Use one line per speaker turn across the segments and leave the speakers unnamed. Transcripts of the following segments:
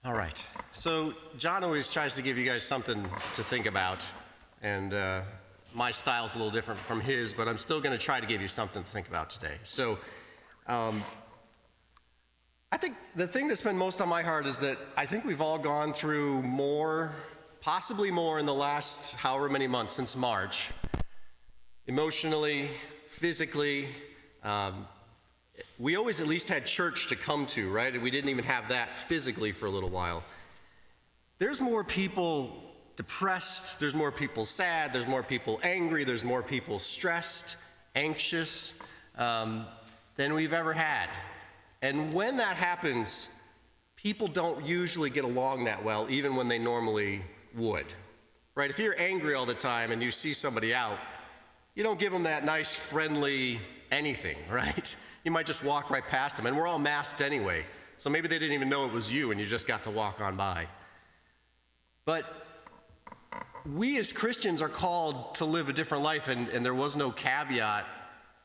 All right. So John always tries to give you guys something to think about, and my style's a little different from his, but I'm still going to try to give you something to think about today. So I think the thing that's been most on my heart is that I think we've all gone through more, possibly more in the last however many months since March, emotionally, physically. We always at least had church to come to, right? And we didn't even have that physically for a little while. There's more people depressed, there's more people sad, there's more people angry, there's more people stressed, anxious than we've ever had. And when that happens, people don't usually get along that well, even when they normally would, right? If you're angry all the time and you see somebody out, you don't give them that nice, friendly anything, right? You might just walk right past them, and we're all masked anyway, so maybe they didn't even know it was you and you just got to walk on by. But we as Christians are called to live a different life, and there was no caveat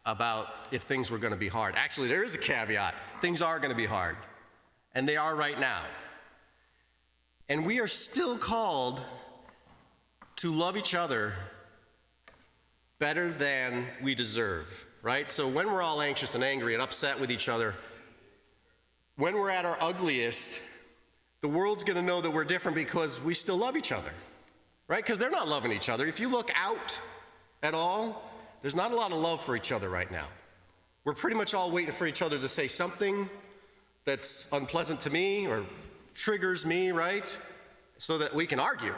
about if things were going to be hard. Actually, there is a caveat. Things are going to be hard, and they are right now. And we are still called to love each other better than we deserve, right? So when we're all anxious and angry and upset with each other, when we're at our ugliest, the world's going to know that we're different because we still love each other, right? Because they're not loving each other. If you look out at all, there's not a lot of love for each other right now. We're pretty much all waiting for each other to say something that's unpleasant to me or triggers me, right? So that we can argue.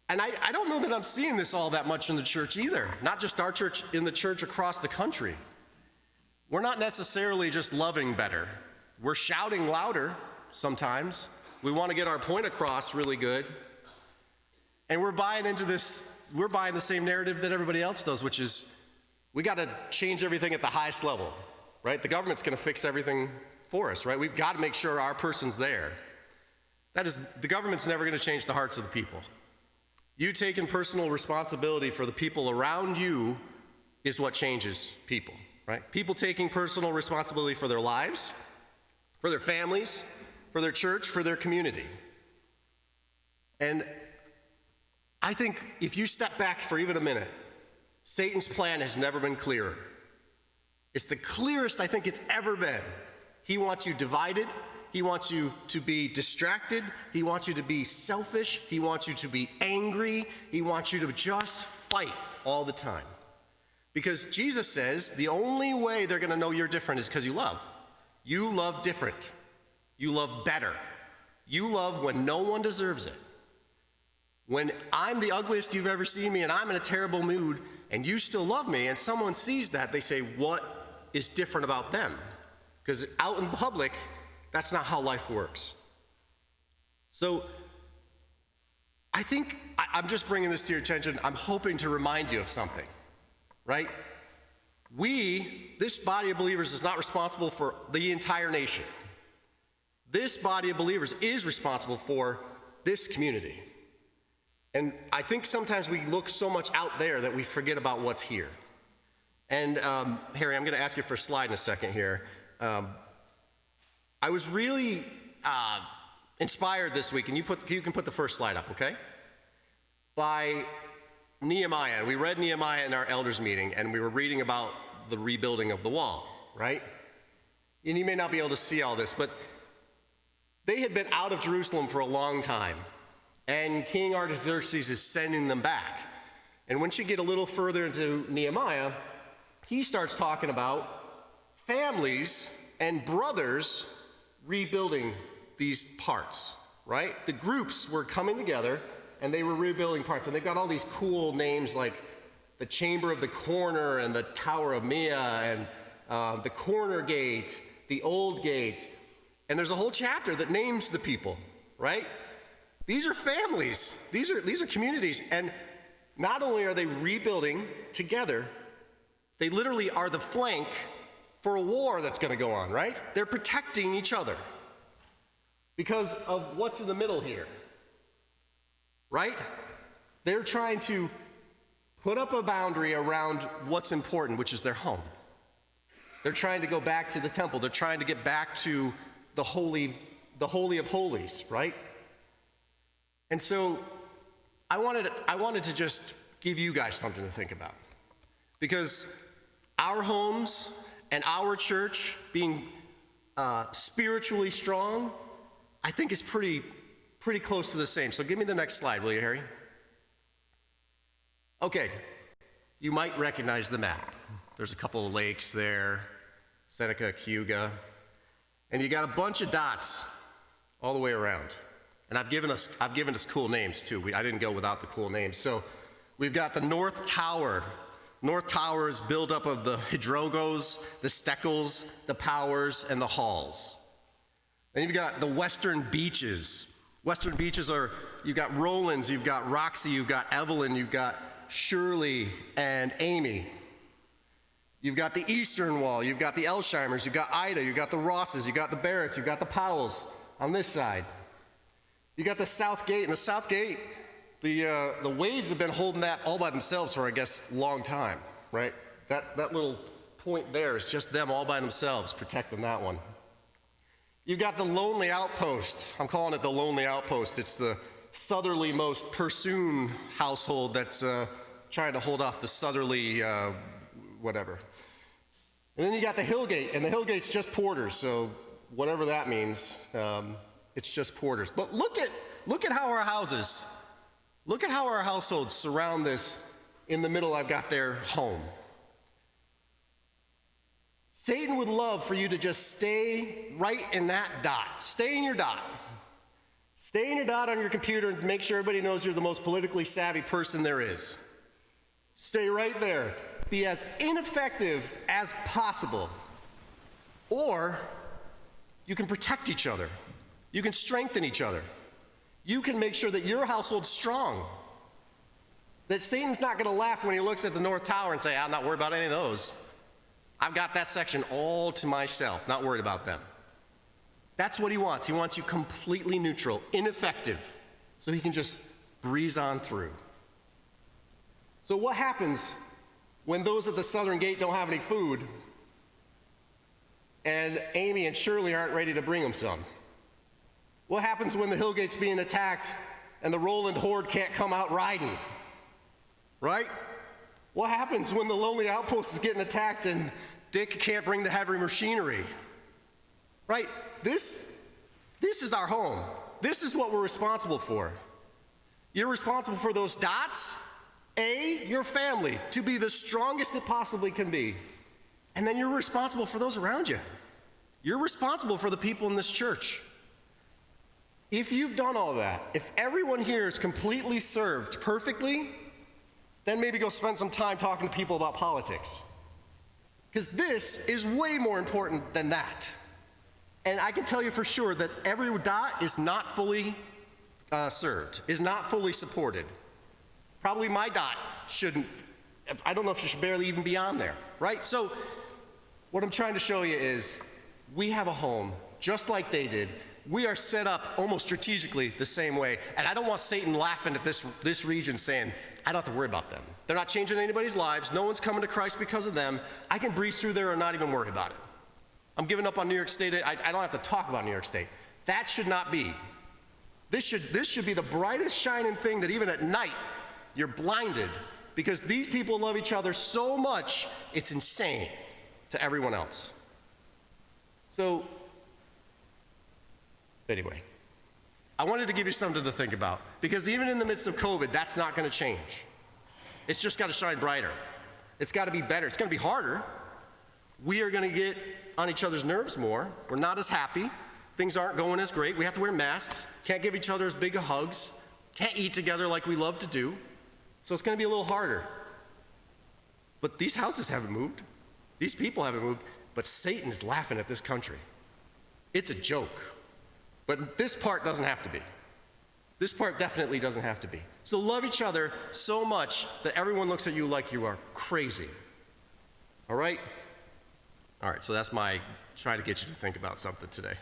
And I don't know that I'm seeing this all that much in the church either. Not just our church, in the church across the country. We're not necessarily just loving better. We're shouting louder sometimes. We want to get our point across really good. And we're buying the same narrative that everybody else does, which is we got to change everything at the highest level, right? The government's going to fix everything for us, right? We've got to make sure our person's there. The government's never going to change the hearts of the people. You taking personal responsibility for the people around you is what changes people, right? People taking personal responsibility for their lives, for their families, for their church, for their community. And I think if you step back for even a minute, Satan's plan has never been clearer. It's the clearest I think it's ever been. He wants you divided. He wants you to be distracted. He wants you to be selfish. He wants you to be angry. He wants you to just fight all the time. Because Jesus says the only way they're going to know you're different is because you love. You love different. You love better. You love when no one deserves it. When I'm the ugliest you've ever seen me and I'm in a terrible mood and you still love me and someone sees that, they say, what is different about them? Because out in public, that's not how life works. So I think I'm just bringing this to your attention. I'm hoping to remind you of something, right? This body of believers is not responsible for the entire nation. This body of believers is responsible for this community. And I think sometimes we look so much out there that we forget about what's here. And Harry, I'm going to ask you for a slide in a second here. I was really inspired this week, and you can put the first slide up, okay? By Nehemiah. We read Nehemiah in our elders meeting, and we were reading about the rebuilding of the wall, right? And you may not be able to see all this, but they had been out of Jerusalem for a long time, and King Artaxerxes is sending them back. And once you get a little further into Nehemiah, he starts talking about families and brothers rebuilding these parts, right? The groups were coming together and they were rebuilding parts, and they've got all these cool names like the Chamber of the Corner and the Tower of Mia and the Corner Gate, the Old Gate, and there's a whole chapter that names the people, right? These are families, these are communities, and not only are they rebuilding together, they literally are the flank for a war that's going to go on, right? They're protecting each other because of what's in the middle here, right? They're trying to put up a boundary around what's important, which is their home. They're trying to go back to the temple. They're trying to get back to the holy of holies, right? And so I wanted to just give you guys something to think about. Because our homes and our church being spiritually strong, I think is pretty close to the same. So give me the next slide, will you, Harry? Okay, you might recognize the map. There's a couple of lakes there, Seneca, Cayuga, and you got a bunch of dots all the way around. And I've given us cool names too. I didn't go without the cool names. So we've got the North Tower. North Tower is built up of the Hidrogos, the Steckles, the Powers, and the Halls. Then you've got the Western Beaches. Western Beaches are, you've got Rollins, you've got Roxy, you've got Evelyn, you've got Shirley and Amy. You've got the Eastern Wall, you've got the Elsheimers, you've got Ida, you've got the Rosses, you've got the Barretts, you've got the Powells on this side. You got the South Gate, and the South Gate, the Wades have been holding that all by themselves for, I guess, a long time, right? That little point there is just them all by themselves protecting that one. You've got the Lonely Outpost. I'm calling it the Lonely Outpost. It's the southerly-most Pursoon household that's trying to hold off the southerly whatever. And then you got the Hillgate, and the Hillgate's just porters, so whatever that means, it's just porters. But look at how our households surround this. In the middle, I've got their home. Satan would love for you to just stay right in that dot. Stay in your dot. Stay in your dot on your computer and make sure everybody knows you're the most politically savvy person there is. Stay right there. Be as ineffective as possible. Or you can protect each other. You can strengthen each other. You can make sure that your household's strong. That Satan's not going to laugh when he looks at the North Tower and say, I'm not worried about any of those. I've got that section all to myself, not worried about them. That's what he wants. He wants you completely neutral, ineffective, so he can just breeze on through. So what happens when those at the Southern Gate don't have any food and Amy and Shirley aren't ready to bring them some? What happens when the Hillgate's being attacked and the Roland Horde can't come out riding? Right? What happens when the Lonely Outpost is getting attacked and Dick can't bring the heavy machinery? Right? This is our home. This is what we're responsible for. You're responsible for those dots. Your family, to be the strongest it possibly can be. And then you're responsible for those around you. You're responsible for the people in this church. If you've done all that, if everyone here is completely served perfectly, then maybe go spend some time talking to people about politics. Because this is way more important than that. And I can tell you for sure that every dot is not fully served, is not fully supported. Probably my dot shouldn't, I don't know if it should barely even be on there, right? So what I'm trying to show you is we have a home just like they did. We are set up almost strategically the same way. And I don't want Satan laughing at this region saying, I don't have to worry about them. They're not changing anybody's lives. No one's coming to Christ because of them. I can breeze through there and not even worry about it. I'm giving up on New York State. I don't have to talk about New York State. That should not be. This should be the brightest shining thing that even at night you're blinded, because these people love each other so much, it's insane to everyone else. So, anyway, I wanted to give you something to think about, because even in the midst of COVID, that's not going to change. It's just got to shine brighter. It's got to be better. It's going to be harder. We are going to get on each other's nerves more. We're not as happy. Things aren't going as great. We have to wear masks. Can't give each other as big of hugs. Can't eat together like we love to do. So it's going to be a little harder. But these houses haven't moved. These people haven't moved. But Satan is laughing at this country. It's a joke. But this part doesn't have to be. This part definitely doesn't have to be. So love each other so much that everyone looks at you like you are crazy. All right? All right, so that's my try to get you to think about something today.